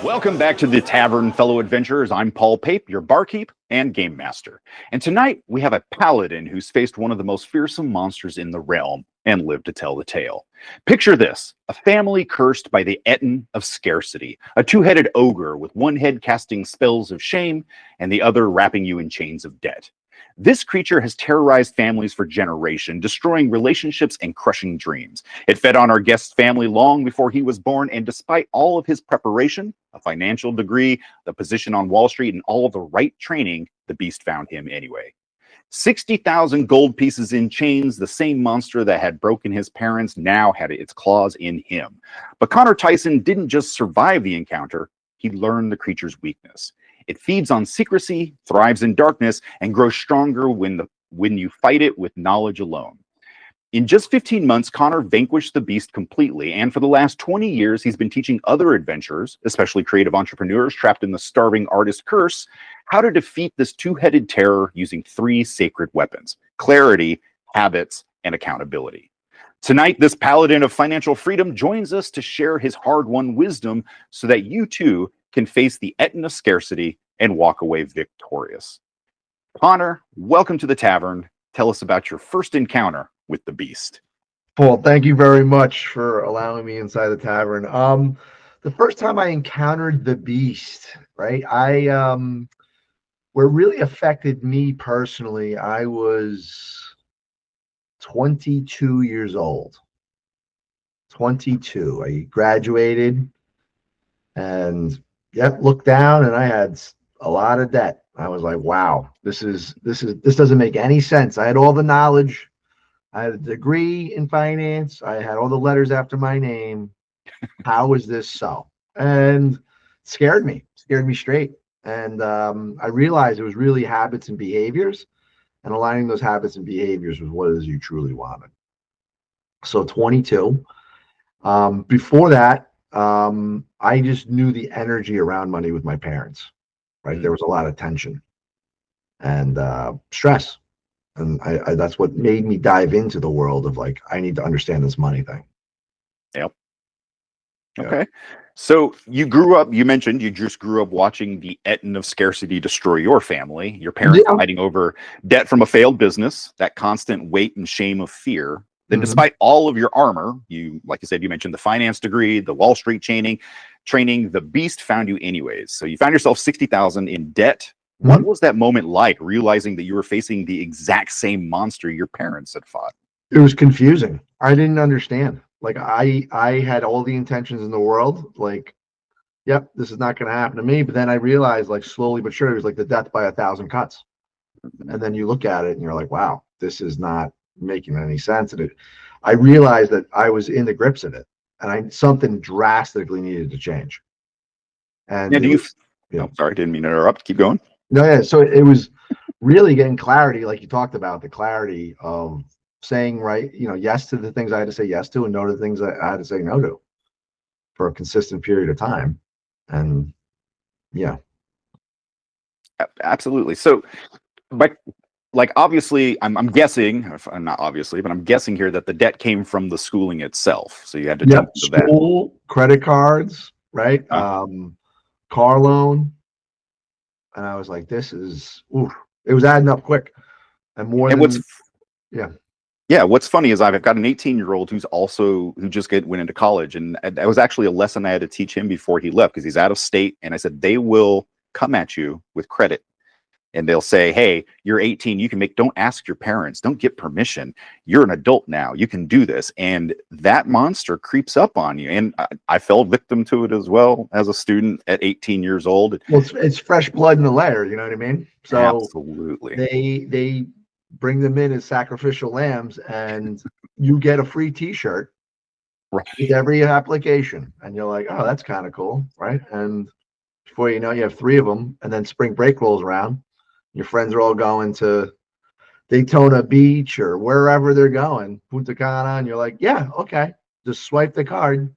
Welcome back to the Tavern, fellow adventurers. I'm Pape, your barkeep and game master. And tonight we have a paladin who's faced one of the most fearsome monsters in the realm and lived to tell the tale. Picture this: a family cursed by the Ettin of Scarcity, a two-headed ogre with one head casting spells of shame and the other wrapping you in chains of debt. This creature has terrorized families for generations, destroying relationships and crushing dreams. It fed on our guest's family long before he was born, and despite all of his preparation, a financial degree, the position on Wall Street, and all of the right training, the beast found him anyway. 60,000 gold pieces in chains, the same monster that had broken his parents now had its claws in him. But Conner Tyson didn't just survive the encounter, he learned the creature's weakness. It feeds on secrecy, thrives in darkness, and grows stronger when you fight it with knowledge alone. In just 15 months, Conner vanquished the beast completely, and for the last 20 years, he's been teaching other adventurers, especially creative entrepreneurs trapped in the starving artist curse, how to defeat this two-headed terror using three sacred weapons: clarity, habits, and accountability. Tonight, this paladin of financial freedom joins us to share his hard-won wisdom so that you too can face the Ettin of Scarcity and walk away victorious. Conner, welcome to the Tavern. Tell us about your first encounter with the beast. Paul, thank you very much for allowing me inside the tavern. The first time I encountered the beast, right? Where really affected me personally, I was 22 years old. 22. I graduated and looked down and I had a lot of debt. I was like, wow, this doesn't make any sense. I had all the knowledge. I had a degree in finance. I had all the letters after my name. How is this so? And it scared me straight. And I realized it was really habits and behaviors, and aligning those habits and behaviors with what it is you truly wanted. So 22. Before that, I just knew the energy around money with my parents, right? There was a lot of tension and stress. And I that's what made me dive into the world of like, I need to understand this money thing. Yep. Okay. So you mentioned you just grew up watching the Ettin of Scarcity destroy your family, your parents fighting over debt from a failed business, that constant weight and shame of fear. Then despite all of your armor, like you said, you mentioned the finance degree, the Wall Street training, the beast found you anyways. So you found yourself 60,000 in debt. What was that moment like, realizing that you were facing the exact same monster your parents had fought? It was confusing. I didn't understand. Like I had all the intentions in the world. Like, yep, this is not going to happen to me. But then I realized, like, slowly but surely, it was like the death by 1,000 cuts. And then you look at it and you're like, wow, this is not making any sense. And I realized that I was in the grips of it, and something drastically needed to change. And sorry, didn't mean to interrupt. Keep going. No, yeah. So it was really getting clarity, like you talked about, the clarity of saying yes to the things I had to say yes to, and no to the things I had to say no to for a consistent period of time. And absolutely. So, like obviously, I'm guessing, not obviously, but I'm guessing here that the debt came from the schooling itself. So you had to jump to that. School, credit cards, right? Car loan. And I was like, this is, it was adding up quick. And more than, what's funny is I've got an 18-year-old who just went into college. And that was actually a lesson I had to teach him before he left, because he's out of state. And I said, they will come at you with credit. And they'll say, hey, you're 18, don't ask your parents, don't get permission. You're an adult now, you can do this. And that monster creeps up on you. And I fell victim to it as well as a student at 18 years old. Well, it's fresh blood in the lair, you know what I mean? So absolutely. They bring them in as sacrificial lambs, and you get a free t-shirt with every application. And you're like, oh, that's kind of cool, right? And before you know, you have 3 of them, and then spring break rolls around. Your friends are all going to Daytona Beach or wherever they're going, Punta Cana, and you're like, yeah, okay, just swipe the card,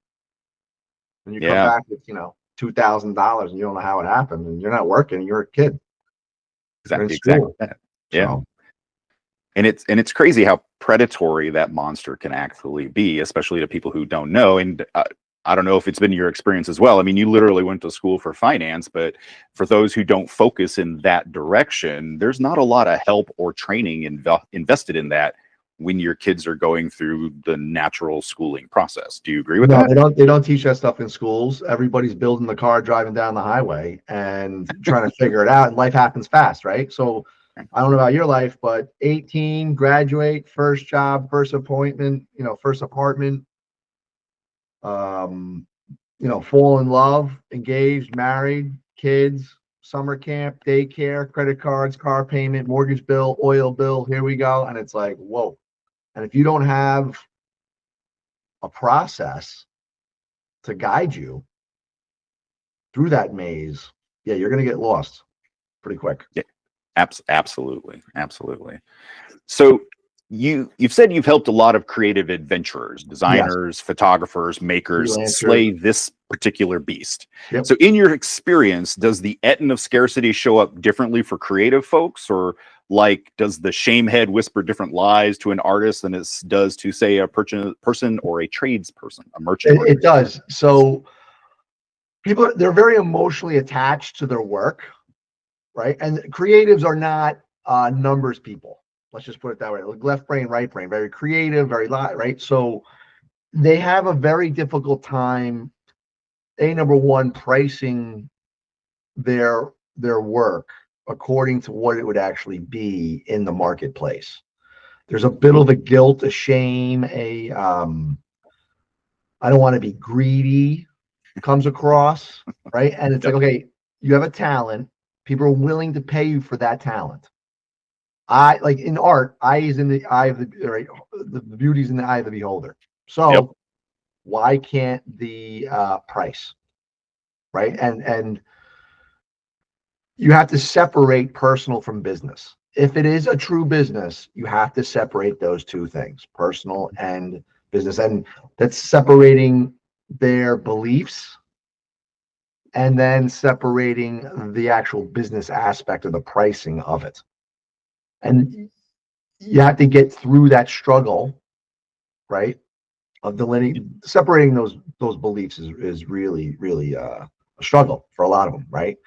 and you come back with $2,000, and you don't know how it happened, and you're not working, you're a kid. Exactly. Yeah. So, and it's crazy how predatory that monster can actually be, especially to people who don't know. And I don't know if it's been your experience as well. I mean, you literally went to school for finance, but for those who don't focus in that direction, there's not a lot of help or training invested in that when your kids are going through the natural schooling process. Do you agree with No, that? they don't teach that stuff in schools. Everybody's building the car, driving down the highway and trying to figure it out. And life happens fast, right? So I don't know about your life, but 18, graduate, first job, first appointment, first apartment, um, fall in love, engaged, married, kids, summer camp, daycare, credit cards, car payment, mortgage bill, oil bill. Here we go. And it's like, whoa. And if you don't have a process to guide you through that maze, yeah, you're going to get lost pretty quick. Yeah, absolutely, absolutely. So you've said you've helped a lot of creative adventurers, Yes. designers, photographers, makers Freelancers. slay this particular beast. Yep. So in your experience, does the Ettin of Scarcity show up differently for creative folks, or like does the shame head whisper different lies to an artist than it does to, say, a person or a tradesperson, a merchant? It does. So people, they're very emotionally attached to their work, right? And creatives are not numbers people. Let's just put it that way. Like left brain, right brain, very creative, very right. So they have a very difficult time. Number one, pricing their work according to what it would actually be in the marketplace. There's a bit of a guilt, a shame, I don't want to be greedy comes across, right? And it's like, okay, you have a talent. People are willing to pay you for that talent. I like in art, eye is in the eye of the right, the beauty's in the eye of the beholder. So why can't the price, right? And you have to separate personal from business. If it is a true business, you have to separate those two things, personal and business. And that's separating their beliefs and then separating the actual business aspect of the pricing of it. And you have to get through that struggle, right? Of separating those beliefs is really, really a struggle for a lot of them, right?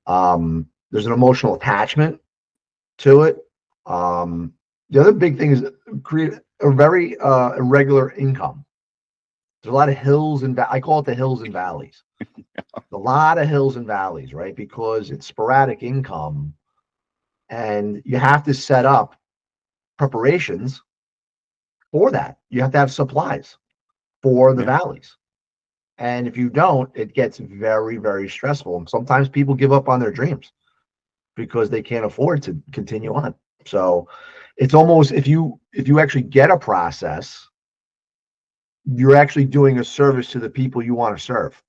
There's an emotional attachment to it. The other big thing is create a very irregular income. There's a lot of hills and I call it the hills and valleys. A lot of hills and valleys, right? Because it's sporadic income, and you have to set up preparations for that. You have to have supplies for the valleys. And if you don't, it gets very, very stressful. And sometimes people give up on their dreams because they can't afford to continue on. So it's almost, if you actually get a process, you're actually doing a service to the people you want to serve,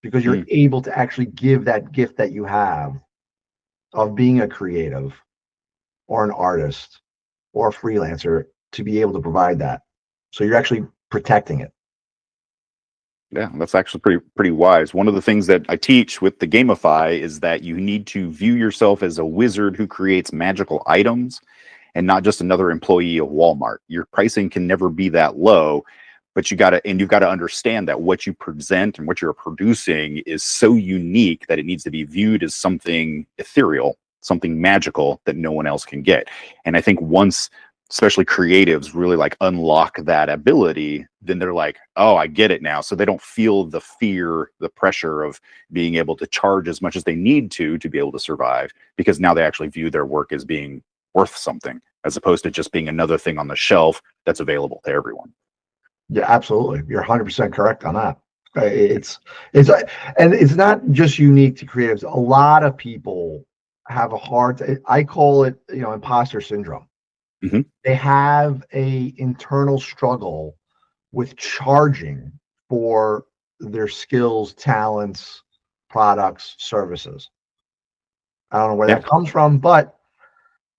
because you're able to actually give that gift that you have of being a creative or an artist or a freelancer to be able to provide that. So you're actually protecting it. Yeah, that's actually pretty wise. One of the things that I teach with the Gamify is that you need to view yourself as a wizard who creates magical items and not just another employee of Walmart. Your pricing can never be that low, but you've got to understand that what you present and what you're producing is so unique that it needs to be viewed as something ethereal, something magical that no one else can get. And I think once especially creatives really like unlock that ability, then they're like, oh, I get it now. So they don't feel the fear, the pressure of being able to charge as much as they need to be able to survive, because now they actually view their work as being worth something, as opposed to just being another thing on the shelf that's available to everyone. Yeah, absolutely. You're 100% correct on that. And it's not just unique to creatives. A lot of people have I call it, imposter syndrome. Mm-hmm. They have a internal struggle with charging for their skills, talents, products, services. I don't know where that comes from, but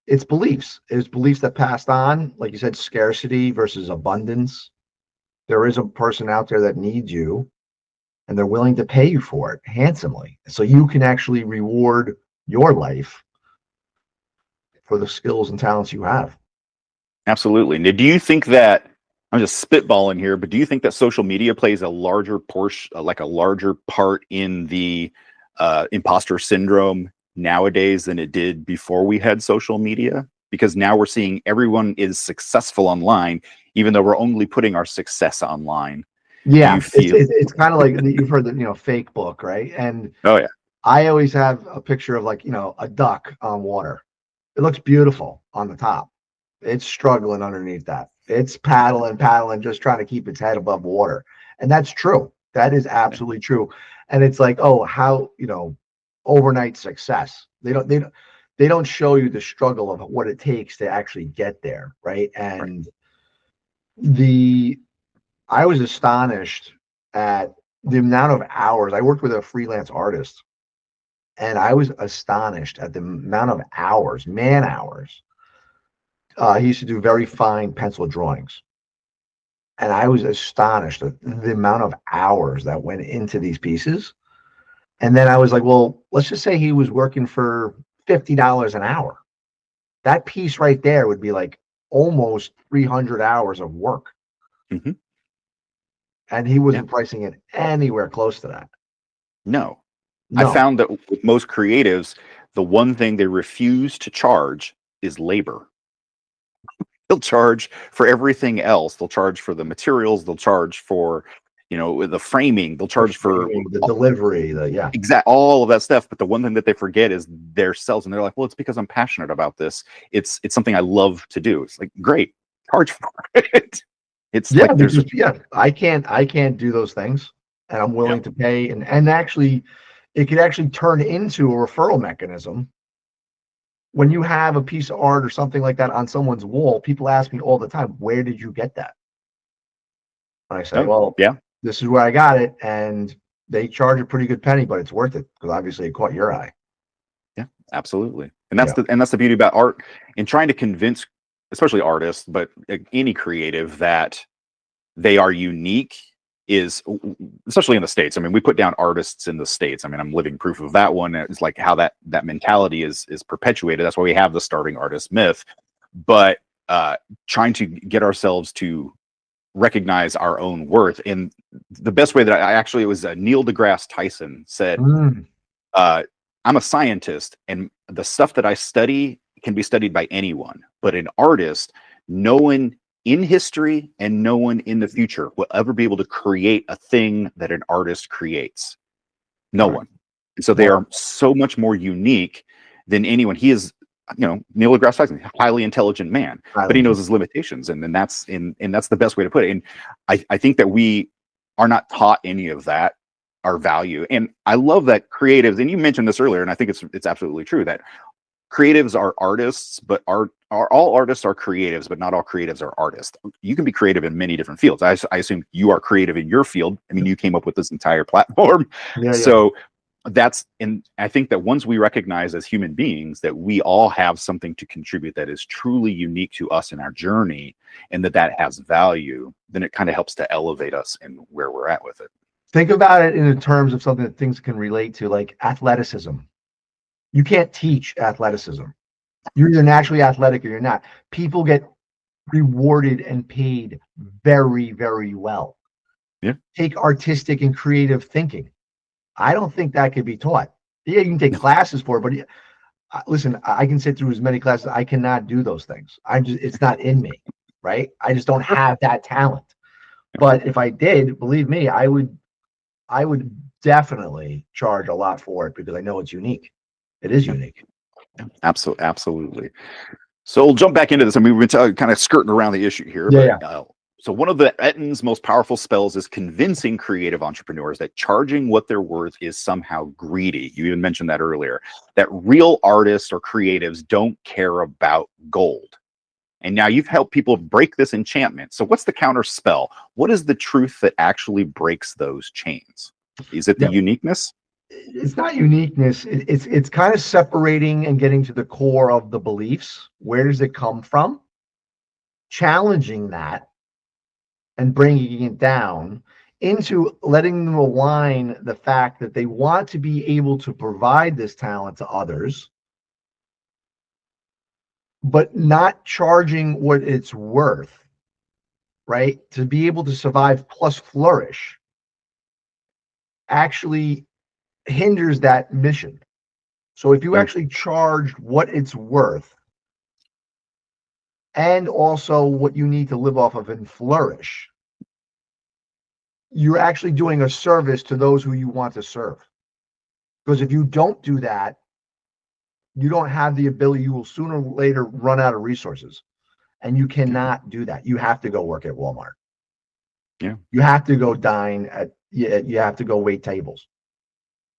it's beliefs. It's beliefs that passed on, like you said, scarcity versus abundance. There is a person out there that needs you, and they're willing to pay you for it handsomely. So you can actually reward your life for the skills and talents you have. Absolutely. Now, do you think that I'm just spitballing here, but do you think that social media plays a larger portion, like a larger part in the imposter syndrome nowadays than it did before we had social media? Because now we're seeing everyone is successful online, even though we're only putting our success online. Do you Yeah, feel? it's kind of like you've heard the fake book, right? And Oh yeah, I always have a picture of like a duck on water. It looks beautiful on the top. It's struggling underneath that. It's paddling, just trying to keep its head above water. And that's true. That is absolutely true. And it's like, oh, how, overnight success. They don't show you the struggle of what it takes to actually get there, right? right. And the I was astonished at the amount of hours. I worked with a freelance artist, and I was astonished at the amount of hours, man hours. He used to do very fine pencil drawings. And I was astonished at the amount of hours that went into these pieces. And then I was like, well, let's just say he was working for $50 an hour. That piece right there would be like almost 300 hours of work. Hmm. And he Yeah. wasn't pricing it anywhere close to that. No, I No. found that with most creatives, the one thing they refuse to charge is labor. They'll charge for everything else. They'll charge for the materials. They'll charge for, the framing. They'll The charge for framing, the delivery, yeah. all of that stuff. But the one thing that they forget is their selves. And they're like, well, it's because I'm passionate about this. It's something I love to do. It's like, great, charge for it. It's Yeah, like there's, because I can't do those things, and I'm yeah, willing to pay, and actually it could actually turn into a referral mechanism. When you have a piece of art or something like that on someone's wall, people ask me all the time, where did you get that? And I say, oh, well, yeah, this is where I got it, and they charge a pretty good penny, but it's worth it because obviously it caught your eye. yeah, absolutely. And Yeah. that's the beauty about art and trying to convince, especially artists, but any creative that they are unique is, especially in the States. I mean, we put down artists in the States. I mean, I'm living proof of that one. It's like how that mentality is perpetuated. That's why we have the starting artist myth. But trying to get ourselves to recognize our own worth. And the best way that it was Neil deGrasse Tyson said, Mm, I'm a scientist, and the stuff that I study can be studied by anyone. But an artist, no one in history and no one in the future will ever be able to create a thing that an artist creates. No right. one. And so they Well, are so much more unique than anyone. He is, Neil deGrasse Tyson, a highly intelligent man, but he knows Highland. his limitations, and that's the best way to put it. And I think that we are not taught any of that, our value. And I love that creatives, and you mentioned this earlier, and I think it's absolutely true that creatives are artists, but all artists are creatives, but not all creatives are artists. You can be creative in many different fields. I assume you are creative in your field. I mean, you came up with this entire platform. Yeah, yeah. So and I think that once we recognize as human beings that we all have something to contribute that is truly unique to us in our journey, and that has value, then it kind of helps to elevate us in where we're at with it. Think about it in the terms of something that things can relate to, like athleticism. You can't teach athleticism. You're either naturally athletic or you're not. People get rewarded and paid very, very well. Yeah. Take artistic and creative thinking. I don't think that could be taught. Yeah, you can take classes for it, but listen, I can sit through as many classes. I cannot do those things. It's not in me, right? I just don't have that talent. But if I did, believe me, I would definitely charge a lot for it because I know it's unique. It is unique. Absolutely. So we'll jump back into this. I mean, we've been kind of skirting around the issue here, Yeah, but yeah. so one of the Ettin's most powerful spells is convincing creative entrepreneurs that charging what they're worth is somehow greedy. You even mentioned that earlier, that real artists or creatives don't care about gold. And now you've helped people break this enchantment. So what's the counter spell? What is the truth that actually breaks those chains? Is it the Yeah. uniqueness? It's not uniqueness. It's kind of separating and getting to the core of the beliefs. Where does it come from? Challenging that and bringing it down into letting them align the fact that they want to be able to provide this talent to others, but not charging what it's worth, right, to be able to survive plus flourish actually hinders that mission. So if you actually charged what it's worth and also what you need to live off of and flourish, you're actually doing a service to those who you want to serve. Because if you don't do that, you don't have the ability, you will sooner or later run out of resources. And you cannot do that. You have to go work at Walmart. Yeah. You have to go dine at, you have to go wait tables.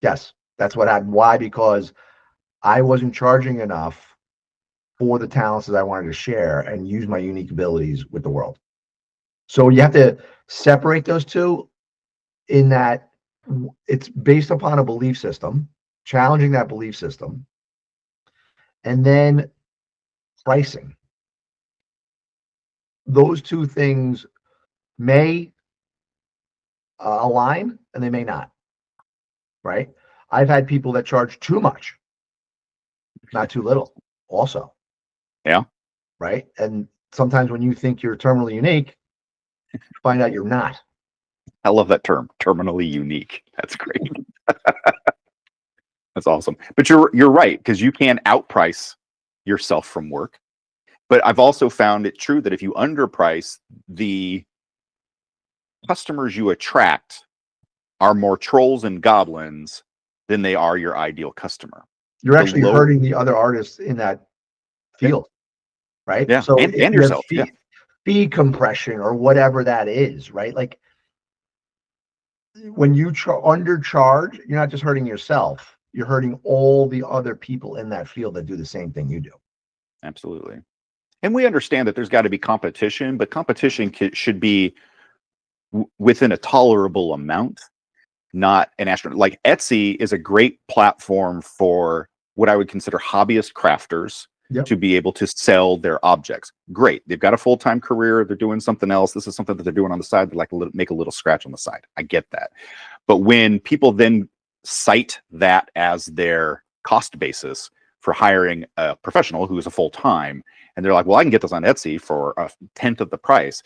Yes, that's what happened. Why? Because I wasn't charging enough for the talents that I wanted to share and use my unique abilities with the world. So you have to separate those two in that it's based upon a belief system, challenging that belief system, and then pricing. Those two things may align and they may not, right? I've had people that charge too much, not too little also. Yeah. Right. And sometimes when you think you're terminally unique, you find out you're not. I love that term, terminally unique. That's great. That's awesome. But you're right, because you can outprice yourself from work. But I've also found it true that if you underprice, the customers you attract are more trolls and goblins than they are your ideal customer. You're actually hurting the other artists in that field, right? Yeah, So and if you yourself. have fee compression or whatever that is, right? Like when you undercharge, you're not just hurting yourself, you're hurting all the other people in that field that do the same thing you do. Absolutely. And we understand that there's got to be competition, but competition should be within a tolerable amount, not an astronaut. Like Etsy is a great platform for what I would consider hobbyist crafters to be able to sell their objects. Great. They've got a full-time career. They're doing something else. This is something that they're doing on the side. They like to make a little scratch on the side. I get that. But when people then cite that as their cost basis for hiring a professional who is a full-time, and they're like, well, I can get this on Etsy for a tenth of the price,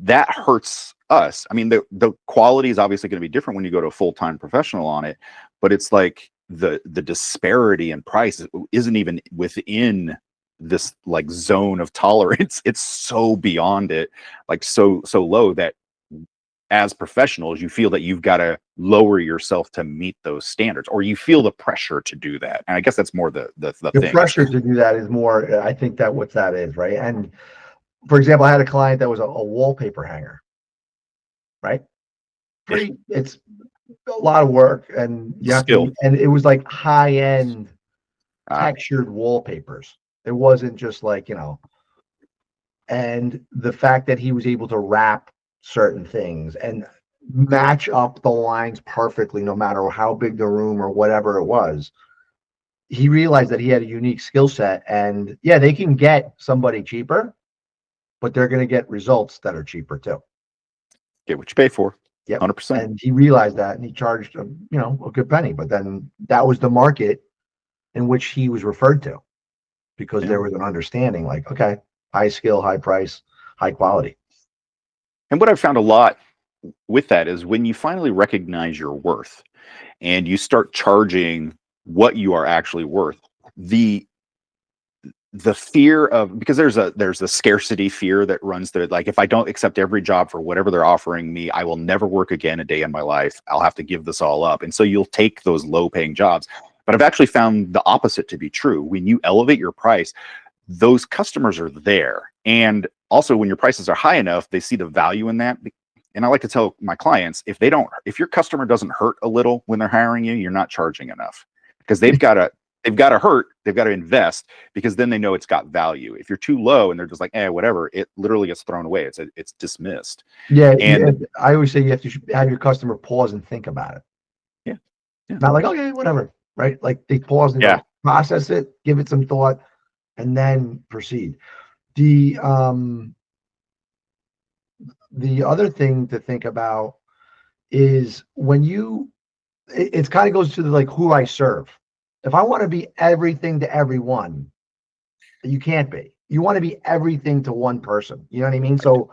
that hurts us. I mean, the quality is obviously going to be different when you go to a full-time professional on it, but it's like the disparity in price isn't even within this like zone of tolerance. It's so beyond it, like so low that as professionals, you feel that you've got to lower yourself to meet those standards, or you feel the pressure to do that. And I guess that's more the thing. Pressure to do that is more, I think that what that is, right? And for example, I had a client that was a wallpaper hanger, right? It's a lot of work, and you have to, and it was like high-end textured wallpapers. It wasn't just like, and the fact that he was able to wrap certain things and match up the lines perfectly, no matter how big the room or whatever it was, he realized that he had a unique skill set. And yeah, they can get somebody cheaper, but they're going to get results that are cheaper too. Get what you pay for. Yeah, 100%. And he realized that, and he charged a good penny. But then that was the market in which he was referred to, because there was an understanding, like, okay, high skill, high price, high quality. And what I've found a lot with that is when you finally recognize your worth and you start charging what you are actually worth, the fear of, because there's a scarcity fear that runs through it. Like, if I don't accept every job for whatever they're offering me, I will never work again a day in my life. I'll have to give this all up. And so you'll take those low paying jobs. But I've actually found the opposite to be true. When you elevate your price, those customers are there. And also when your prices are high enough, they see the value in that. And I like to tell my clients, if your customer doesn't hurt a little when they're hiring you, you're not charging enough, because they've got to hurt, they've got to invest, because then they know it's got value. If you're too low and they're just like, whatever, it literally gets thrown away. It's dismissed. Yeah. And I always say you have to have your customer pause and think about it. Yeah. Not like, okay, whatever, right? Like they pause and process it, give it some thought, and then proceed. The other thing to think about is when it kind of goes to like who I serve. If I want to be everything to everyone, you can't be. You want to be everything to one person. You know what I mean? So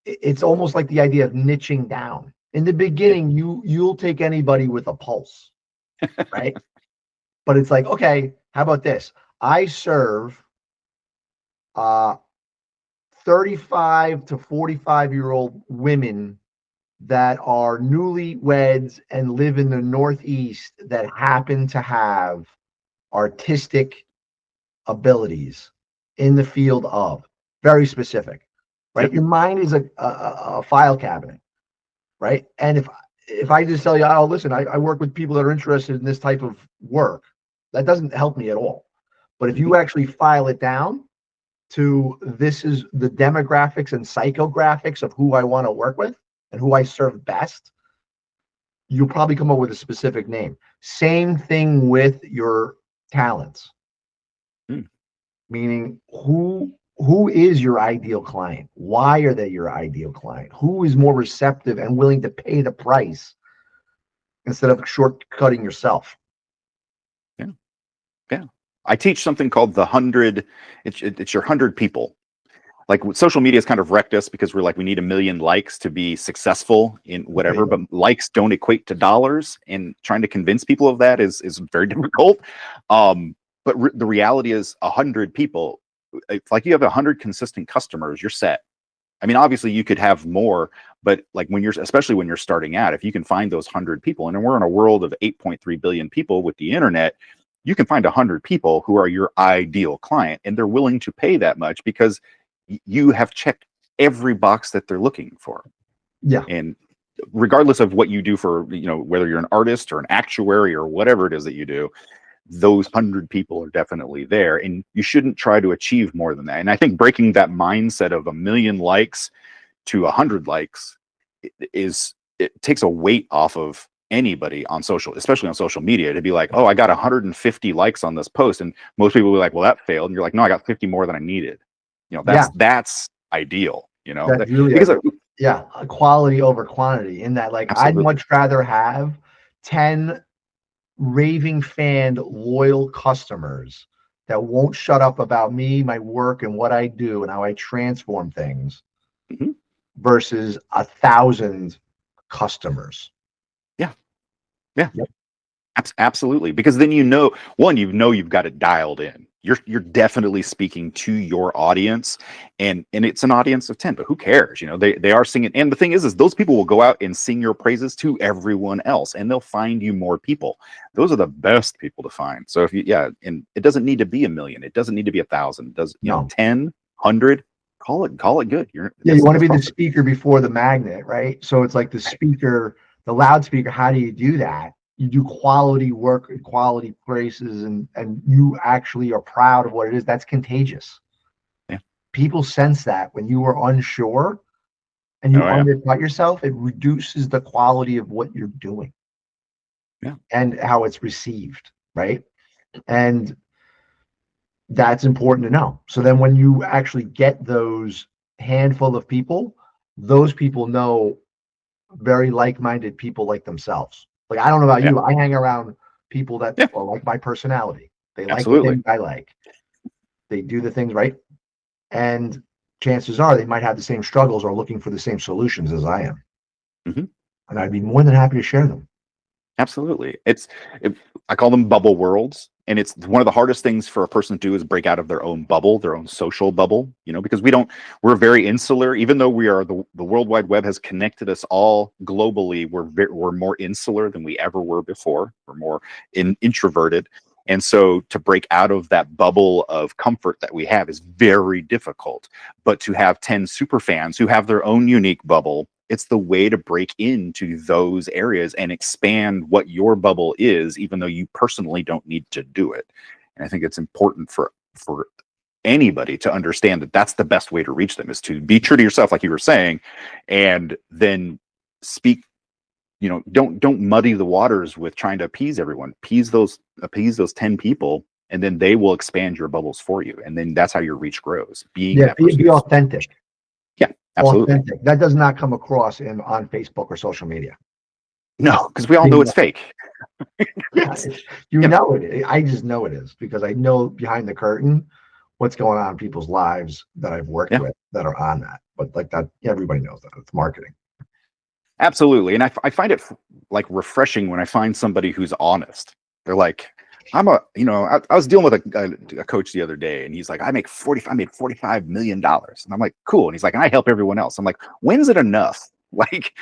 it's almost like the idea of niching down. In the beginning, you'll take anybody with a pulse, right? But it's like, okay, how about this? I serve 35 to 45-year-old women that are newlyweds and live in the Northeast that happen to have artistic abilities in the field of very specific, right? Yep. Your mind is a file cabinet, right? And if I just tell you, oh, listen, I work with people that are interested in this type of work, that doesn't help me at all. But if you actually file it down to this is the demographics and psychographics of who I want to work with and who I serve best, you'll probably come up with a specific name. Same thing with your talents, meaning who is your ideal client? Why are they your ideal client? Who is more receptive and willing to pay the price instead of shortcutting yourself? Yeah. Yeah. I teach something called the 100. It's your 100 people. Like social media has kind of wrecked us because we're like, we need 1 million likes to be successful in whatever, but likes don't equate to dollars, and trying to convince people of that is very difficult. But the reality is 100 people, it's like you have 100 consistent customers, you're set. I mean, obviously you could have more, but like especially when you're starting out, if you can find those 100 people, and we're in a world of 8.3 billion people with the internet, you can find 100 people who are your ideal client, and they're willing to pay that much because you have checked every box that they're looking for. Yeah. And regardless of what you do for, whether you're an artist or an actuary or whatever it is that you do, those 100 people are definitely there, and you shouldn't try to achieve more than that. And I think breaking that mindset of 1 million likes to 100 likes it takes a weight off of anybody on social, especially on social media, to be like, oh, I got 150 likes on this post, and most people will be like, well, that failed, and you're like, no, I got 50 more than I needed. That's ideal, That's really because quality over quantity, in that, like, absolutely. I'd much rather have 10 raving fan loyal customers that won't shut up about me, my work, and what I do and how I transform things, versus 1,000 customers. Yeah. Absolutely, because then you've got it dialed in. You're definitely speaking to your audience, and it's an audience of 10, but who cares? They are singing, and the thing is those people will go out and sing your praises to everyone else, and they'll find you more people. Those are the best people to find. So and it doesn't need to be 1 million, it doesn't need to be 1,000. It does 10, 100, call it good. You want to be the speaker before the magnet, right? So it's like the speaker, the loudspeaker. How do you do that? You do quality work and quality places, and you actually are proud of what it is. That's contagious. Yeah. People sense that when you are unsure and you undercut yourself, it reduces the quality of what you're doing. Yeah. And how it's received, right? And that's important to know. So then when you actually get those handful of people, those people know very like-minded people like themselves. Like, I don't know about you, I hang around people that are like my personality. They like the things I like. They do the things right. And chances are they might have the same struggles or looking for the same solutions as I am. And I'd be more than happy to share them. Absolutely. I call them bubble worlds. And it's one of the hardest things for a person to do is break out of their own bubble, their own social bubble, because we're very insular. Even though we are the World Wide Web has connected us all globally, we're more insular than we ever were before. We're more introverted. And so to break out of that bubble of comfort that we have is very difficult. But to have 10 super fans who have their own unique bubble, it's the way to break into those areas and expand what your bubble is, even though you personally don't need to do it. And I think it's important for anybody to understand that that's the best way to reach them, is to be true to yourself, like you were saying, and then speak. Don't muddy the waters with trying to appease everyone. Appease those 10 people, and then they will expand your bubbles for you. And then that's how your reach grows. Be authentic. Yeah, absolutely. Authentic. That does not come across on Facebook or social media. No, because we all know it's fake. Know it is. I just know it is, because I know behind the curtain what's going on in people's lives that I've worked with that are on that. but like that, everybody knows that it's marketing. Absolutely. And I find it like refreshing when I find somebody who's honest. They're like, I was dealing with a coach the other day, and he's like, I made $45 million. And I'm like, cool. And he's like, and I help everyone else. I'm like, when's it enough? Like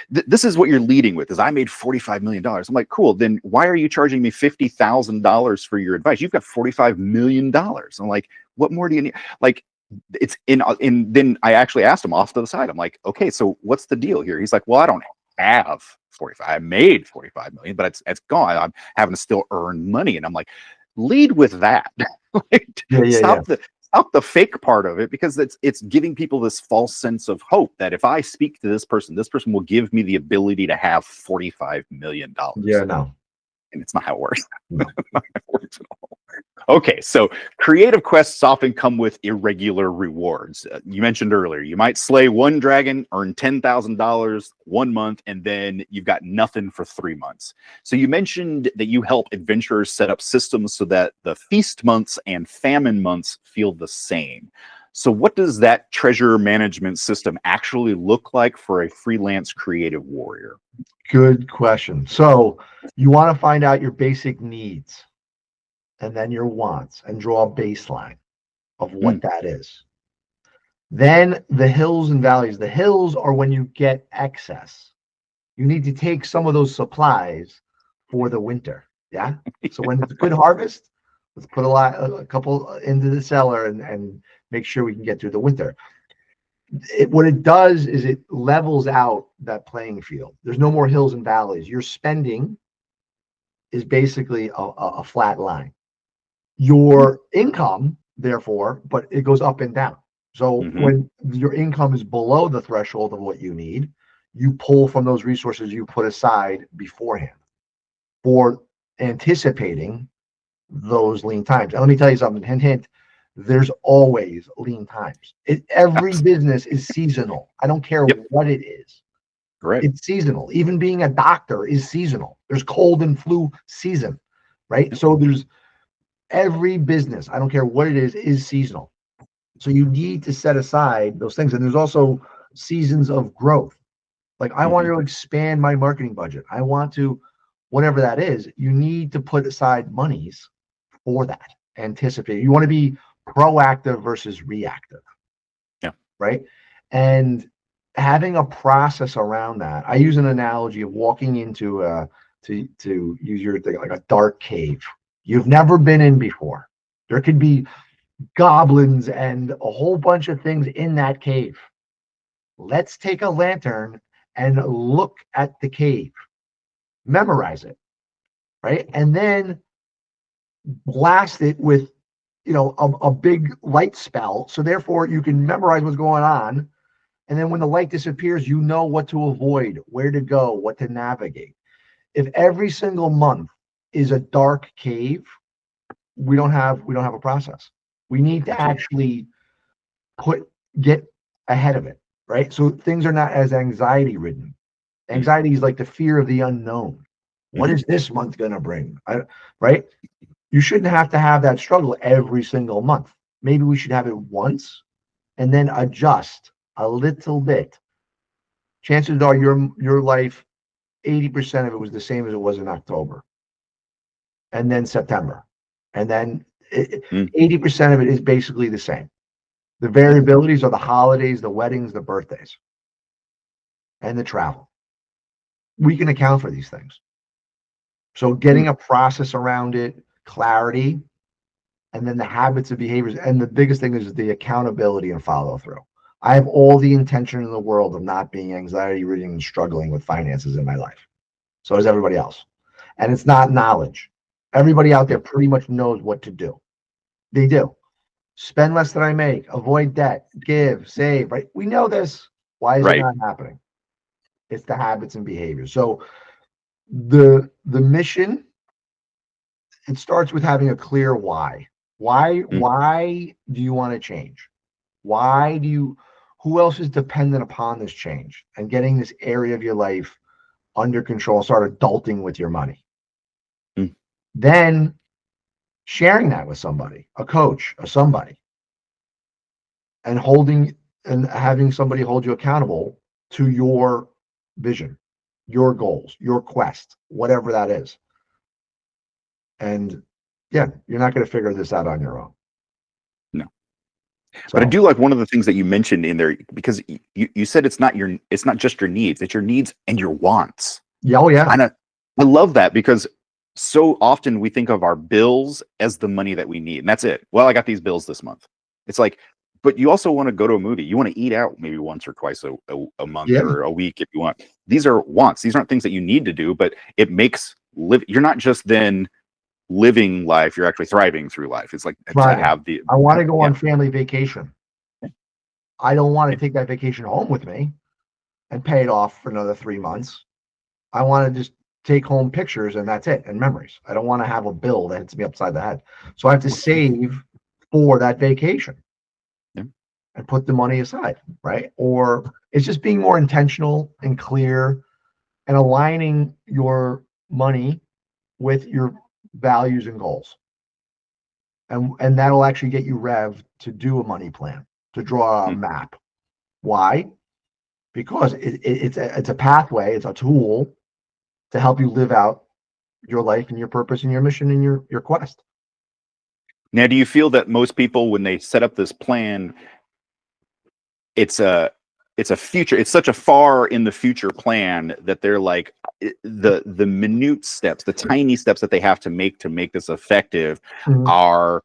this is what you're leading with is I made $45 million. I'm like, cool. Then why are you charging me $50,000 for your advice? You've got $45 million. I'm like, what more do you need? Like, it's in then I actually asked him off to the side. I'm like, okay, so what's the deal here? He's like, well, I don't have 45. I made 45 million, but it's gone. I'm having to still earn money. And I'm like, lead with that. Like, Yeah. Stop the fake part of it, because it's giving people this false sense of hope that if I speak to this person will give me the ability to have $45 million. Yeah, no. And it's not how it works. No. Not how it works at all. Okay, so creative quests often come with irregular rewards. You mentioned earlier, you might slay one dragon, earn $10,000 one month, and then you've got nothing for 3 months. So you mentioned that you help adventurers set up systems so that the feast months and famine months feel the same. So what does that treasure management system actually look like for a freelance creative warrior? Good question. So you want to find out your basic needs and then your wants and draw a baseline of what that is. Then the hills and valleys. The hills are when you get excess. You need to take some of those supplies for the winter. Yeah. So when it's a good harvest, let's put a couple into the cellar and make sure we can get through the winter. What it does is it levels out that playing field. There's no more hills and valleys. Your spending is basically a flat line. Your income, therefore, but it goes up and down. So when your income is below the threshold of what you need, you pull from those resources you put aside beforehand for anticipating those lean times. And let me tell you something, hint, there's always lean times. Every business is seasonal. I don't care what it is. Right. It's seasonal. Even being a doctor is seasonal. There's cold and flu season, right? So there's every business, I don't care what it is seasonal. So you need to set aside those things. And there's also seasons of growth. Like I want to expand my marketing budget. I want to, whatever that is, you need to put aside monies for that. Anticipate. You want to be proactive versus reactive. Yeah. Right. And having a process around that. I use an analogy of walking into to use your thing, like a dark cave you've never been in before. There could be goblins and a whole bunch of things in that cave. Let's take a lantern and look at the cave, memorize it, right? And then blast it with, a big light spell. So therefore you can memorize what's going on. And then when the light disappears, you know what to avoid, where to go, what to navigate. If every single month is a dark cave, we don't have a process. We need to actually get ahead of it, right? So things are not as anxiety ridden. Anxiety is like the fear of the unknown. What is this month going to bring? Right? You shouldn't have to have that struggle every single month. Maybe we should have it once and then adjust a little bit. Chances are your life, 80% of it was the same as it was in October. And then September. And then 80% of it is basically the same. The variabilities are the holidays, the weddings, the birthdays, and the travel. We can account for these things. So getting a process around it, clarity, and then the habits and behaviors. And the biggest thing is the accountability and follow through. I have all the intention in the world of not being anxiety ridden and struggling with finances in my life. So does everybody else. And it's not knowledge. Everybody out there pretty much knows what to do. They do. Spend less than I make, avoid debt, give, save, right? We know this. Why is it not happening? It's the habits and behaviors. So the mission, it starts with having a clear why. Why do you want to change? Who else is dependent upon this change and getting this area of your life under control, start adulting with your money. Then sharing that with somebody, a coach or somebody, and holding and having somebody hold you accountable to your vision, your goals, your quest, whatever that is. And yeah, you're not going to figure this out on your own. No. But I So do like one of the things that you mentioned in there, because you said it's not just your needs, it's your needs and your wants. yeah, oh yeah, And I love that, because so often we think of our bills as the money that we need, and that's it. Well, I got these bills this month. It's like, but you also want to go to a movie. You want to eat out maybe once or twice a month yeah, or a week if you want. These are wants. These aren't things that you need to do, but it makes you're not just then living life, you're actually thriving through life. It's like to thriving. have the I want to go yeah. on family vacation. I don't want to take that vacation home with me and pay it off for another 3 months. I want to just take home pictures and that's it, and memories. I don't want to have a bill that hits me upside the head. So I have to save for that vacation Yeah. and put the money aside, right? Or it's just being more intentional and clear and aligning your money with your values and goals. And that'll actually get you revved to do a money plan, to draw a map. Why? Because it's a pathway, it's a tool to help you live out your life and your purpose and your mission and your quest. Now, do you feel that most people, when they set up this plan, it's a it's such a far in the future plan that they're like, the minute steps, the tiny steps that they have to make this effective are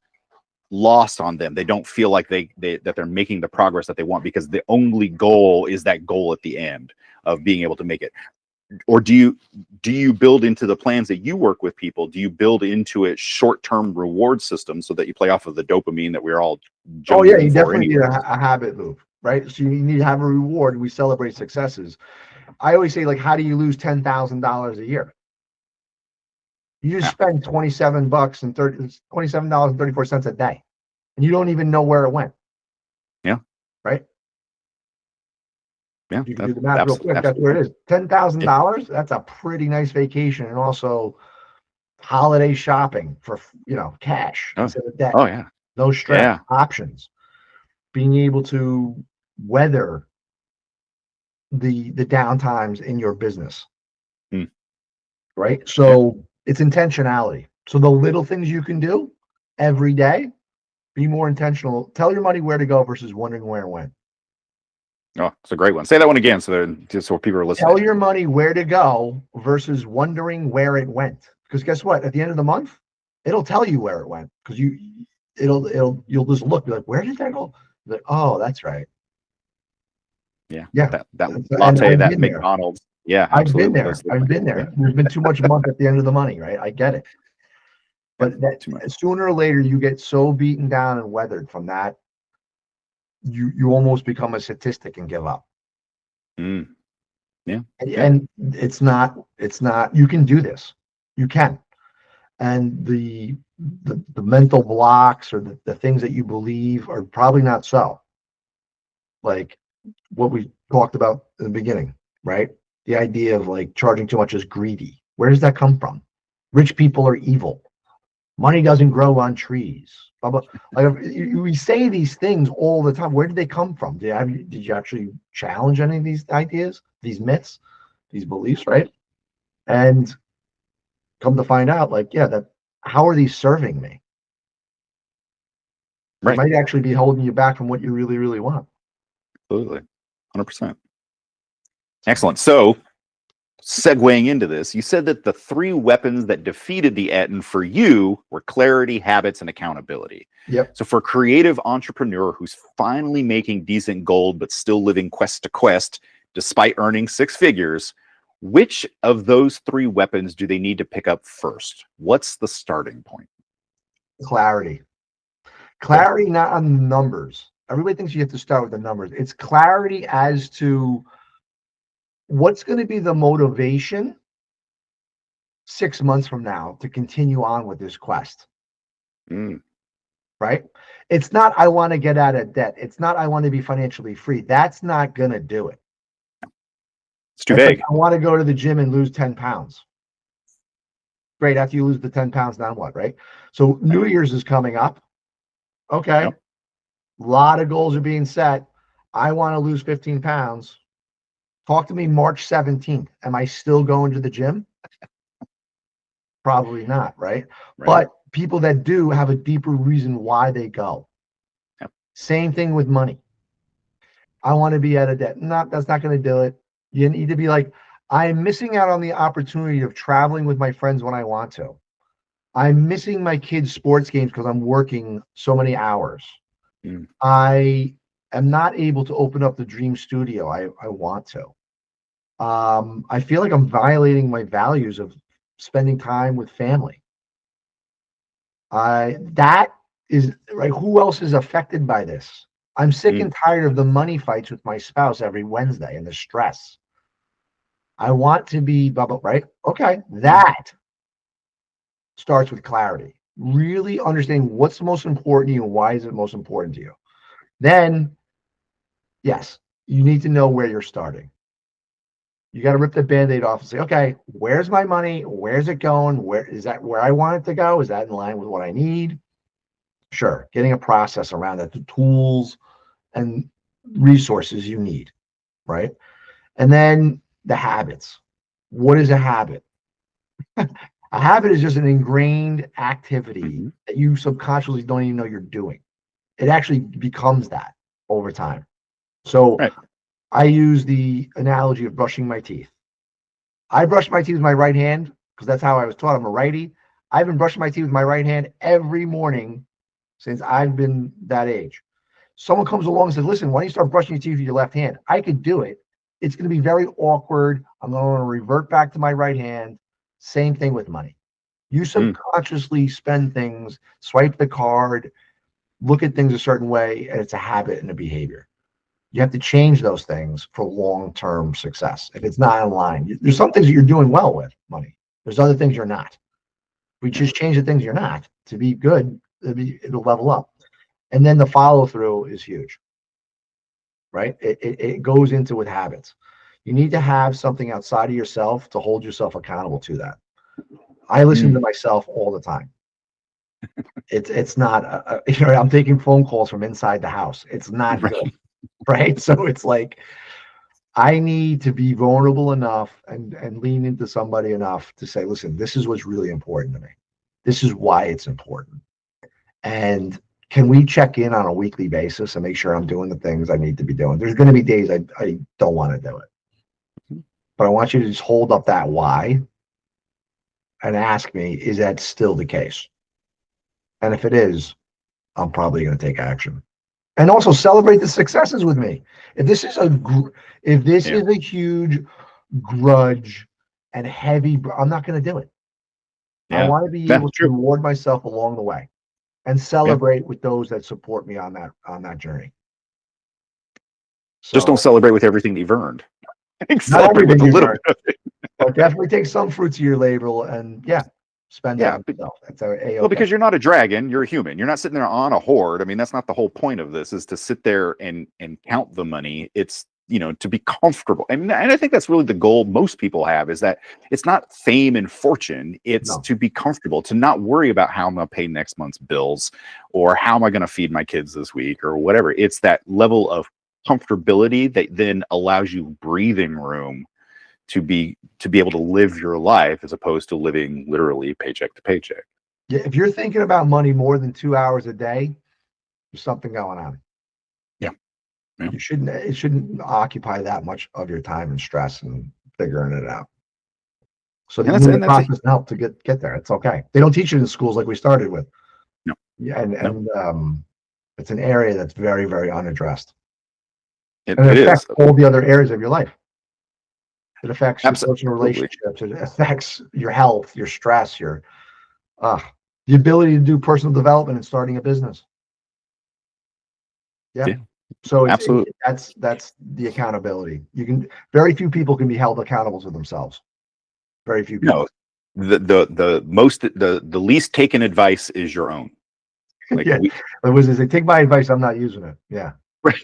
lost on them. They don't feel like that they're making the progress that they want, because the only goal is that goal at the end of being able to make it. Or do you build into the plans that you work with people, do you build into it short-term reward systems so that you play off of the dopamine that we're all Oh yeah, you jonesing for definitely need anyway? a habit move, right? So you need to have a reward. We celebrate successes. I always say, like, how do you lose $10,000 a year? You just spend $27.34 a day, and you don't even know where it went. Yeah. Right. Yeah. You can do the math real quick. That's where it is. $10,000. That's a pretty nice vacation, and also holiday shopping for cash instead of debt. Oh yeah. No stress. Yeah. Options. Being able to weather the downtimes in your business. Right. So it's intentionality. So the little things you can do every day, be more intentional. Tell your money where to go versus wondering where it went. Oh, it's a great one. Say that one again, so people are listening. Tell your money where to go versus wondering where it went. Because guess what? At the end of the month, it'll tell you where it went. Because you'll just look, be like, where did that go? Like, oh, that's right. Yeah. Yeah. That latte, that McDonald's. Yeah, absolutely. I've been there. There's been too much month at the end of the money, right? I get it. But sooner or later, you get so beaten down and weathered from that, you almost become a statistic and give up. Yeah. And it's not, you can do this. You can. And the mental blocks or the things that you believe are probably not so. Like what we talked about in the beginning, right? The idea of like charging too much is greedy. Where does that come from? Rich people are evil. Money doesn't grow on trees. Blah, blah. Like we say these things all the time. Where did they come from? Did you actually challenge any of these ideas, these myths, these beliefs, right? And come to find out, like, yeah, how are these serving me? They might actually be holding you back from what you really, really want. Absolutely. 100%. Excellent. So, segueing into this, you said that the 3 weapons that defeated the Ettin for you were clarity, habits, and accountability. Yep. So for a creative entrepreneur who's finally making decent gold but still living quest to quest despite earning 6 figures, which of those 3 weapons do they need to pick up first? What's the starting point? Clarity. Clarity, not on numbers. Everybody thinks you have to start with the numbers. It's clarity as to what's going to be the motivation 6 months from now to continue on with this quest. Right? It's not, I want to get out of debt. It's not, I want to be financially free. That's not going to do it. It's too vague. Like, I want to go to the gym and lose 10 pounds. Great. After you lose the 10 pounds, now what, right? So New Year's is coming up. Okay. A lot of goals are being set. I want to lose 15 pounds. Talk to me March 17th. Am I still going to the gym? Probably not, right? Right. But people that do have a deeper reason why they go. Yep. Same thing with money. I want to be out of debt. No, that's not going to do it. You need to be like, I'm missing out on the opportunity of traveling with my friends when I want to. I'm missing my kids' sports games because I'm working so many hours. Mm. I am not able to open up the dream studio I want to. I feel like I'm violating my values of spending time with family. That is right. Who else is affected by this? I'm sick and tired of the money fights with my spouse every Wednesday and the stress. I want to be blah, blah, right? Okay, that starts with clarity. Really understanding what's most important to you and why is it most important to you. Then, yes, you need to know where you're starting. You got to rip the Band-Aid off and say, okay, where's my money? Where's it going? Where is that where I want it to go? Is that in line with what I need? Sure. Getting a process around that, the tools and resources you need, right? And then the habits. What is a habit? A habit is just an ingrained activity that you subconsciously don't even know you're doing. It actually becomes that over time. So Right. I use the analogy of brushing my teeth. I brush my teeth with my right hand because that's how I was taught. I'm a righty. I've been brushing my teeth with my right hand every morning since I've been that age. Someone comes along and says, listen, why don't you start brushing your teeth with your left hand? I could do it. It's going to be very awkward. I'm going to revert back to my right hand. Same thing with money. You subconsciously spend things, swipe the card, look at things a certain way, and it's a habit and a behavior. You have to change those things for long-term success. If it's not in line, there's some things that you're doing well with money. There's other things you're not. We just change the things you're not to be good. It'll level up. And then the follow through is huge, right? It goes into with habits. You need to have something outside of yourself to hold yourself accountable to that. I listen to myself all the time. It's not, I'm taking phone calls from inside the house. It's not good, right? So it's like, I need to be vulnerable enough and lean into somebody enough to say, listen, this is what's really important to me. This is why it's important. And can we check in on a weekly basis and make sure I'm doing the things I need to be doing? There's going to be days I don't want to do it. But I want you to just hold up that why and ask me, is that still the case? And if it is, I'm probably going to take action. And also celebrate the successes with me. If this is a huge grudge and heavy, I'm not going to do it. I want to be able to reward myself along the way and celebrate with those that support me on that journey. So, just don't celebrate with everything that you've earned. Not everything you've earned, but definitely take some fruits of your labor and spend that on yourself. That's well, because you're not a dragon, you're a human. You're not sitting there on a hoard. I mean, that's not the whole point of this, is to sit there and count the money. It's, to be comfortable. And I think that's really the goal most people have, is that it's not fame and fortune. It's to be comfortable, to not worry about how I'm going to pay next month's bills or how am I going to feed my kids this week or whatever. It's that level of comfortability that then allows you breathing room to be able to live your life as opposed to living literally paycheck to paycheck. Yeah, if you're thinking about money more than 2 hours a day, there's something going on. It shouldn't occupy that much of your time and stress and figuring it out. So the process can help to get there. It's okay. They don't teach it in schools like we started with. No. Yeah, and it's an area that's very, very unaddressed. It affects is all the other areas of your life. It affects your personal relationships. It affects your health, your stress, your the ability to do personal development and starting a business. Yeah. So absolutely, that's the accountability. Very few people can be held accountable to themselves. Very few people. No, the least taken advice is your own. Like they take my advice, I'm not using it. Yeah. There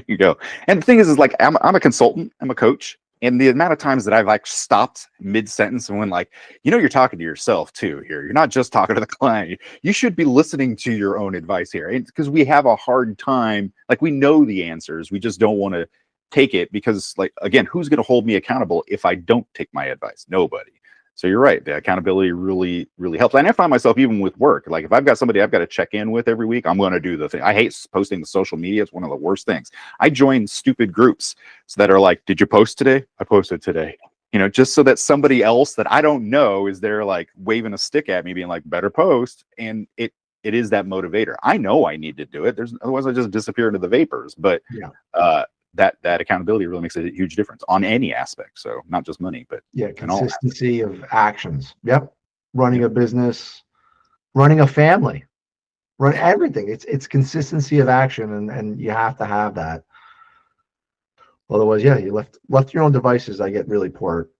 you go. And the thing is like I'm a consultant, I'm a coach. And the amount of times that I've like stopped mid-sentence and went like, you're talking to yourself too here. You're not just talking to the client. You should be listening to your own advice here. Because we have a hard time, like we know the answers. We just don't want to take it because, like, again, who's going to hold me accountable if I don't take my advice? Nobody. So you're right. The accountability really, really helps. And I find myself even with work, like if I've got somebody I've got to check in with every week, I'm going to do the thing. I hate posting to social media. It's one of the worst things. I join stupid groups that are like, did you post today? I posted today. Just so that somebody else that I don't know is there like waving a stick at me being like, better post. And it is that motivator. I know I need to do it. Otherwise I just disappear into the vapors. But that accountability really makes a huge difference on any aspect. So not just money, but consistency of actions. Yep. Running a business, running a family, run everything. It's consistency of action, and you have to have that. Otherwise, you left your own devices. I get really poor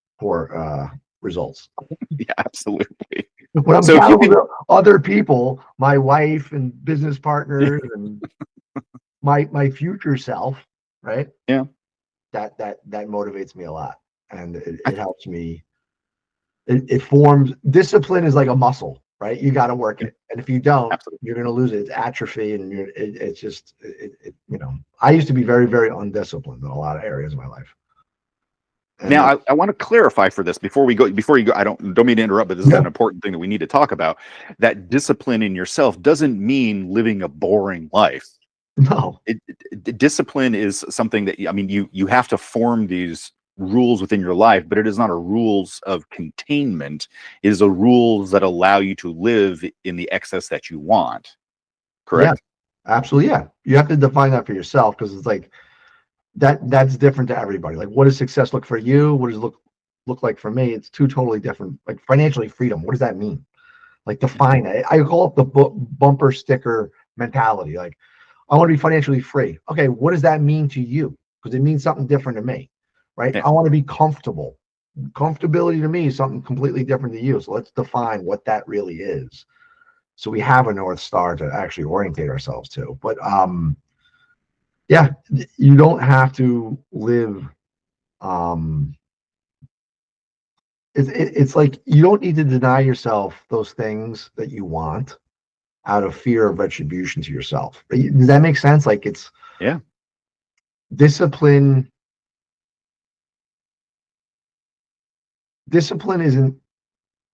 results. Yeah, absolutely. When I'm accountable to other people, my wife and business partners and my future self, right? Yeah. That motivates me a lot, and it helps me. It forms discipline is like a muscle, right? You got to work it, and if you don't, you're going to lose it. It's atrophy, and it's just I used to be very, very undisciplined in a lot of areas of my life. And now I want to clarify for this before you go. I don't mean to interrupt, but this is an important thing that we need to talk about. That discipline in yourself doesn't mean living a boring life. No, discipline is something that you have to form these rules within your life, but it is not a rules of containment. It is a rules that allow you to live in the excess that you want. Correct? Yeah, absolutely. Yeah, you have to define that for yourself, because it's like that's different to everybody. Like, what does success look for you? What does it look like for me? It's two totally different. Like, financially freedom, what does that mean? Like, define it. I call it the bumper sticker mentality. Like, I want to be financially free. Okay, what does that mean to you? Because it means something different to me, right? I want to be comfortable. Comfortability to me is something completely different to you. So let's define what that really is, so we have a North Star to actually orientate ourselves to. But you don't have to live. It's like you don't need to deny yourself those things that you want out of fear of retribution to yourself. Does that make sense? Like, it's discipline. Discipline isn't.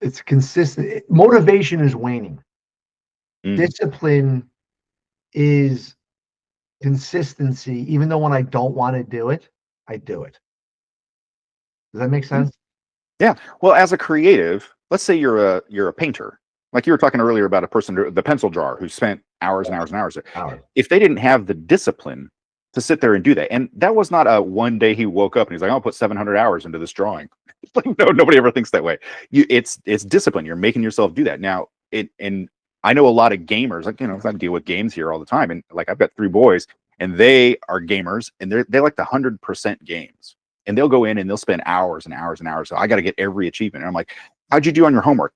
It's consistent. Motivation is waning. Discipline is consistency. Even though when I don't want to do it, I do it. Does that make sense? Yeah. Well, as a creative, let's say you're a painter. Like you were talking earlier about a person, the pencil drawer, who spent hours and hours and hours. If they didn't have the discipline to sit there and do that, and that was not a one day he woke up and he's like, I'll put 700 hours into this drawing. Like, no, nobody ever thinks that way. It's discipline. You're making yourself do that. Now, and I know a lot of gamers, like, I deal with games here all the time. And like, I've got 3 boys and they are gamers, and they like the 100% games. And they'll go in and they'll spend hours and hours and hours. So I got to get every achievement. And I'm like, how'd you do on your homework?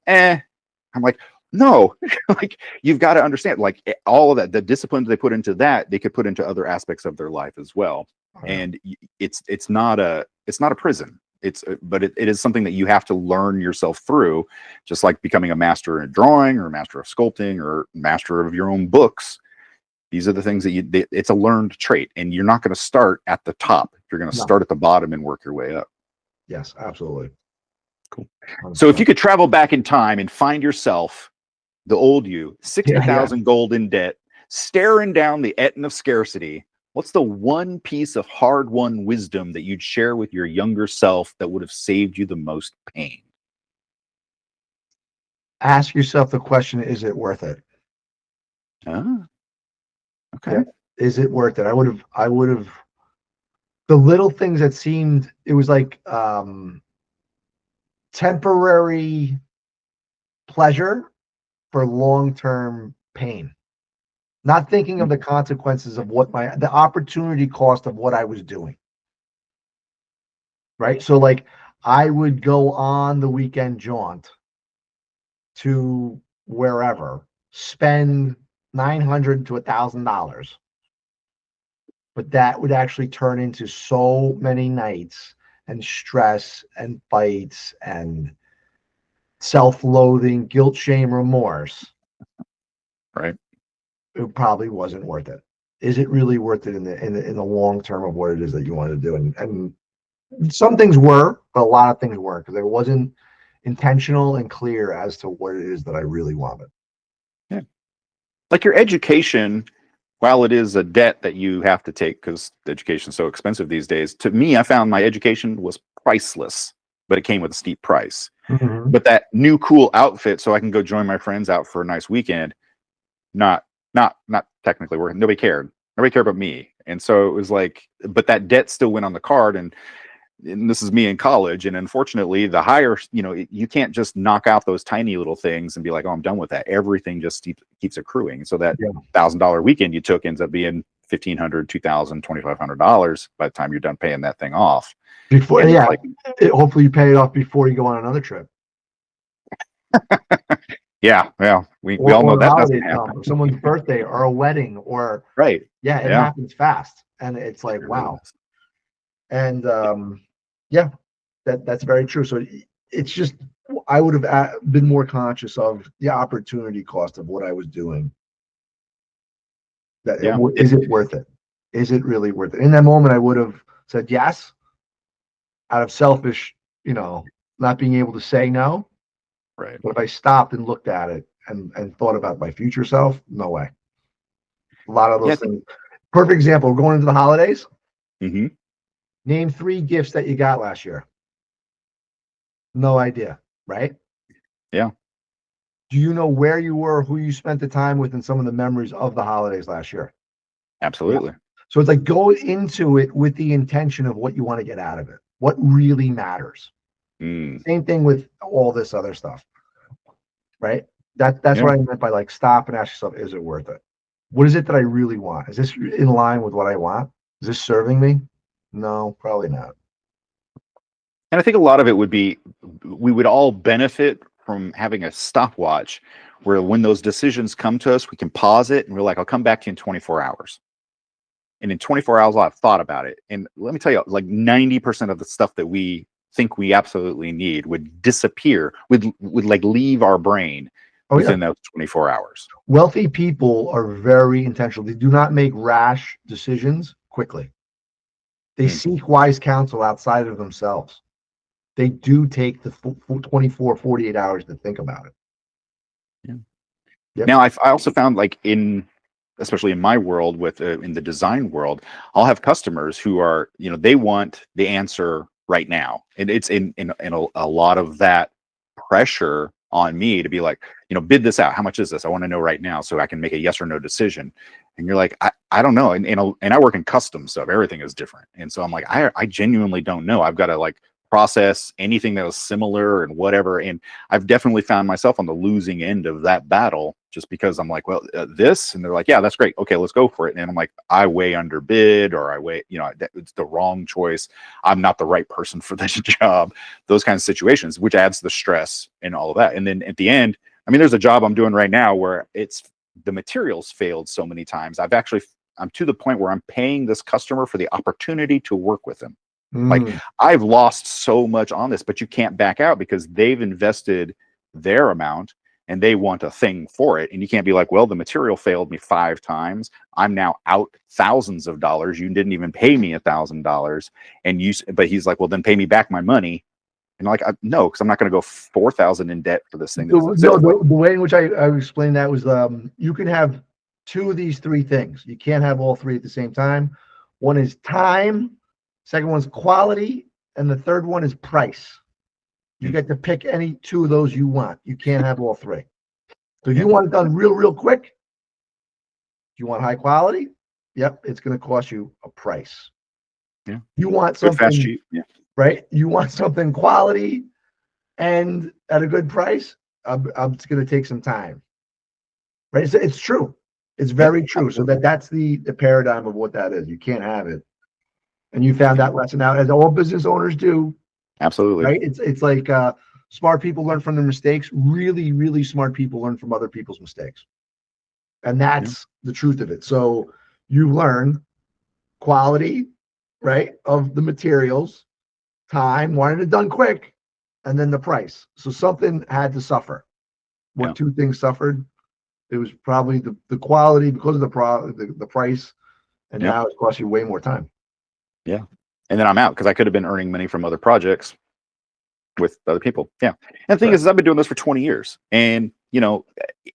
I'm like, no, like, you've got to understand, like, all of that, the discipline they put into that, they could put into other aspects of their life as well. And it's not a prison. But it is something that you have to learn yourself through, just like becoming a master in drawing or a master of sculpting or master of your own books. These are the things that it's a learned trait, and you're not going to start at the top. You're going to start at the bottom and work your way up. Yes, absolutely. Cool. So if you could travel back in time and find yourself, the old you, 60,000 gold in debt, staring down the Ettin of Scarcity, what's the one piece of hard-won wisdom that you'd share with your younger self that would have saved you the most pain? Ask yourself the question, is it worth it? Okay. Yeah. Is it worth it? I would have the little things that seemed, it was like temporary pleasure for long-term pain. Not thinking of the consequences of the opportunity cost of what I was doing. Right? So like, I would go on the weekend jaunt to wherever, spend $900 to $1,000, but that would actually turn into so many nights and stress and fights and self-loathing, guilt, shame, remorse, Right. it probably wasn't worth it. Is it really worth it in the long term of what it is that you want to do? And some things were, but a lot of things weren't, because it wasn't intentional and clear as to what it is that I really wanted. Yeah. Like your education, while it is a debt that you have to take because education is so expensive these days, to me, I found my education was priceless, but it came with a steep price. Mm-hmm. But that new cool outfit, so I can go join my friends out for a nice weekend, not technically working. Nobody cared about me. And so it was like, but that debt still went on the card. And this is me in college. And unfortunately, the higher, you can't just knock out those tiny little things and be like, oh, I'm done with that. Everything just keeps accruing. So that $1,000 weekend you took ends up being $1,500, $2,000, $2,500 by the time you're done paying that thing off. Before, hopefully you pay it off before you go on another trip. Yeah, we all know that doesn't happen. Someone's birthday or a wedding or right. Yeah, it happens fast, and it's like, wow. And that's very true. So it's just, I would have been more conscious of the opportunity cost of what I was doing. Is it worth it? Is it really worth it? In that moment, I would have said yes, out of selfish, not being able to say no. Right. But if I stopped and looked at it and thought about my future self, no way. A lot of those things. Perfect example. We're going into the holidays. Mm-hmm. Name 3 gifts that you got last year. No idea, right? Yeah. Do you know where you were, who you spent the time with, and some of the memories of the holidays last year? Absolutely. Yeah. So it's like, go into it with the intention of what you want to get out of it. What really matters. Same thing with all this other stuff, right? That's what I meant by like, stop and ask yourself, is it worth it? What is it that I really want? Is this in line with what I want? Is this serving me? No, probably not. And I think a lot of it would be, we would all benefit from having a stopwatch where when those decisions come to us, we can pause it and we're like, I'll come back to you in 24 hours. And in 24 hours, I'll have thought about it. And let me tell you, like 90% of the stuff that we think we absolutely need would disappear, would like leave our brain within those 24 hours. Wealthy people are very intentional. They do not make rash decisions quickly. They seek wise counsel outside of themselves. They do take the 24, 48 hours to think about it. Yeah. Yep. Now, I also found, like, especially in my world, in the design world, I'll have customers who are, they want the answer right now. And it's in a lot of that pressure on me to be like, bid this out. How much is this? I want to know right now so I can make a yes or no decision. And you're like, I don't know. And I work in custom stuff. Everything is different. And so I'm like, I genuinely don't know. I've got to like process anything that was similar and whatever. And I've definitely found myself on the losing end of that battle, just because I'm like, well, this, and they're like, yeah, that's great. Okay, let's go for it. And I'm like, I way underbid, or I way, it's the wrong choice. I'm not the right person for this job. Those kinds of situations, which adds the stress and all of that. And then at the end, I mean, there's a job I'm doing right now where the materials failed so many times. I'm to the point where I'm paying this customer for the opportunity to work with them. Like, I've lost so much on this, but you can't back out because they've invested their amount and they want a thing for it. And you can't be like, well, the material failed me 5 times. I'm now out thousands of dollars. You didn't even pay me $1,000. But he's like, well, then pay me back my money. And like, no, because I'm not going to go 4,000 in debt for this thing. The way in which I explained that was, you can have 2 of these 3 things. You can't have all 3 at the same time. One is time. Second one's quality, and the third one is price. You get to pick any 2 of those you want. You can't have all 3. So if you want it done real quick, you want high quality, yep, it's going to cost you a price. Yeah. You want something fast, cheap. Yeah. Right? You want something quality and at a good price, it's going to take some time. Right? It's true. It's very true. So that's the paradigm of what that is. You can't have it. And you found that lesson out, as all business owners do. Absolutely. Right? It's like, smart people learn from their mistakes. Really, really smart people learn from other people's mistakes. And that's the truth of it. So you learn quality, right, of the materials, time, wanted it done quick, and then the price. So something had to suffer. What two things suffered? It was probably the quality because of the price, and now it's costing you way more time. Yeah. And then I'm out because I could have been earning money from other projects with other people. Yeah. And the thing is I've been doing this for 20 years. And, you know,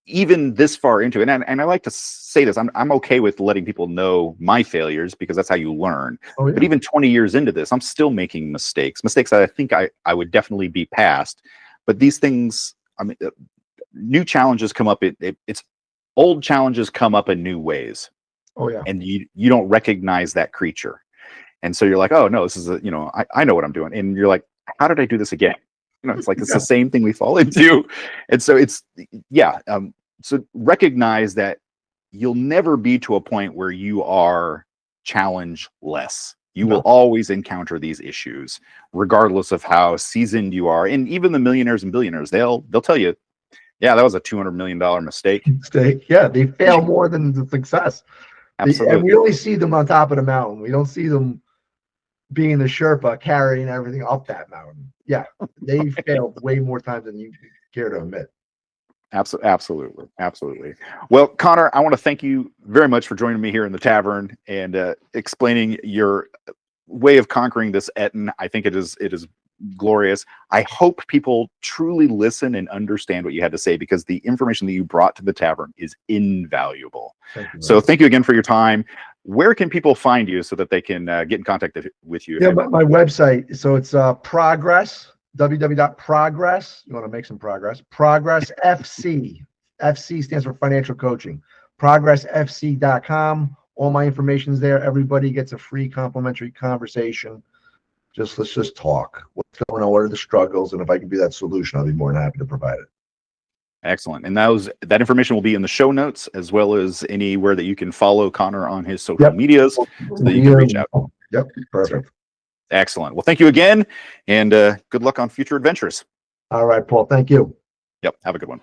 even this far into it, and I like to say this, I'm okay with letting people know my failures because that's how you learn. Oh, yeah. But even 20 years into this, I'm still making mistakes that I think I would definitely be past. But these things, I mean, new challenges come up. It's old challenges come up in new ways. Oh, yeah. And you don't recognize that creature. And so you're like, oh no, this is I know what I'm doing. And you're like, how did I do this again? You know, it's like, it's the same thing we fall into. And so so recognize that you'll never be to a point where you are challenge less. You will always encounter these issues, regardless of how seasoned you are. And even the millionaires and billionaires, they'll tell you, yeah, that was a $200 million mistake. Yeah, they fail more than the success. Absolutely. And we only see them on top of the mountain. We don't see them being the Sherpa carrying everything up that mountain. Yeah, they failed way more times than you care to admit. Absolutely. Well, Conner, I want to thank you very much for joining me here in the tavern and explaining your way of conquering this Ettin. I think it is glorious. I hope people truly listen and understand what you had to say, because the information that you brought to the tavern is invaluable. So thank you again for your time. Where can people find you so that they can get in contact with you? Yeah, my website. So it's Progress, www.progress. You want to make some progress. Progress FC. FC stands for financial coaching. ProgressFC.com. All my information is there. Everybody gets a free complimentary conversation. Let's just talk. What's going on? What are the struggles? And if I can be that solution, I'll be more than happy to provide it. Excellent. And that information will be in the show notes, as well as anywhere that you can follow Conner on his social medias, so that you can reach out. Yep. Perfect. Excellent. Well, thank you again, and good luck on future adventures. All right, Paul. Thank you. Yep. Have a good one.